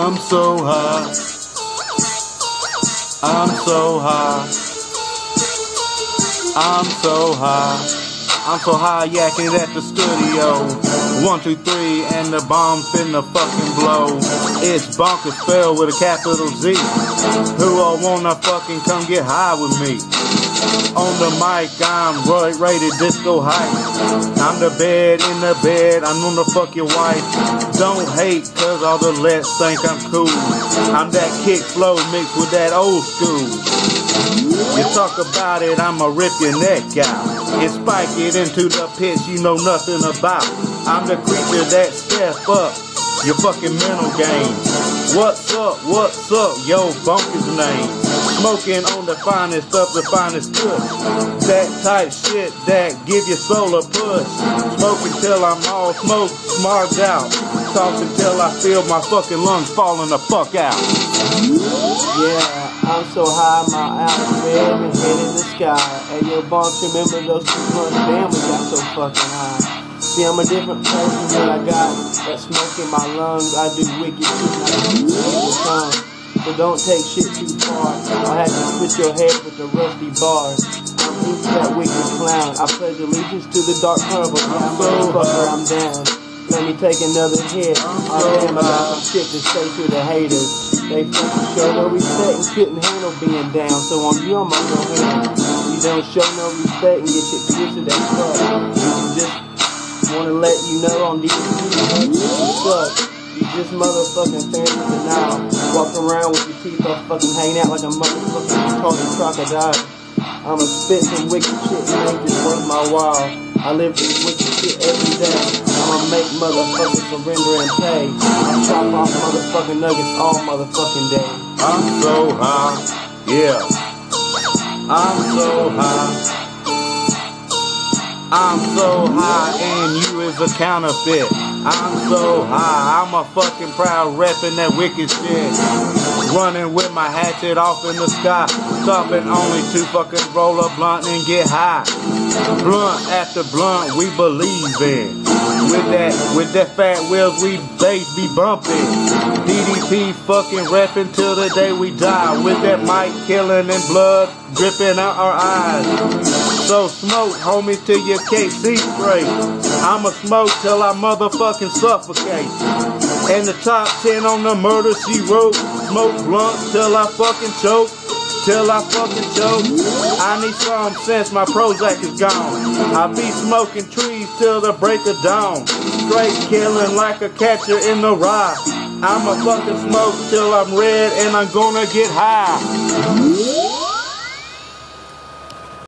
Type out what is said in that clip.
I'm so high. I'm so high. I'm so high. I'm so high yakking at the studio. 1, 2, 3, and the bomb finna fucking blow. It's bonkers spelled with a capital Z. Who all wanna fucking come get high with me? On the mic, I'm rated disco hype. I'm the bed in the bed, I'm gonna fuck your wife. Don't hate, cause all the lets think I'm cool. I'm that kick flow mixed with that old school. You talk about it, I'ma rip your neck out. And spike it into the pits you know nothing about. I'm the creature that step up your fucking mental game. What's up, yo, Bonkers name. Smoking on the finest of the finest kush. That type shit that give your soul a push. Smoking till I'm all smoked, smarged out. Talking till I feel my fucking lungs falling the fuck out. Yeah, I'm so high, my eyes red and head in the sky. Hey yo, Bonks, remember those 2 months? Damn, we got so fucking high. See, I'm a different person when I got that smoke in my lungs. I do wicked shit and I do evil tongue. So don't take shit too far. I'll have to split your head with the rusty bars. I'm into that wicked clown. I pledge allegiance to the dark carnival. Yeah, motherfucker, I'm down. Let me take another hit. Oh damn, I got some shit to say to the haters. They fucking show no respect and couldn't handle being down. So on you, I'm on your hand. You don't show no respect and get shit twisted as fuck. You just wanna let you know on these videos, you suck. You just motherfucking fancy denial. Walking around with your teeth all fucking hanging out like a motherfucking retarded crocodile. I'ma spit some wicked shit and make this worth my while. I live this wicked shit every day. I'ma make motherfuckers surrender and pay. I chop off motherfucking nuggets all motherfucking day. I'm so high, yeah. I'm so high. I'm so high and you is a counterfeit. I'm so high, I'm a fucking proud reppin' that wicked shit. Running with my hatchet off in the sky. Stopping only to fucking roll a blunt and get high. Blunt after blunt we believe in. With that fat wheels we bass be bumping. DDP fucking reppin' till the day we die. With that mic killing and blood dripping out our eyes. So smoke, homie, till your KC straight. I'ma smoke till I motherfucking suffocate. And the top 10 on the murder she wrote. Smoke blunt till I fucking choke. Till I fucking choke. I need some since my Prozac is gone. I be smoking trees till the break of dawn. Straight killing like a catcher in the rye. I'ma fucking smoke till I'm red and I'm gonna get high.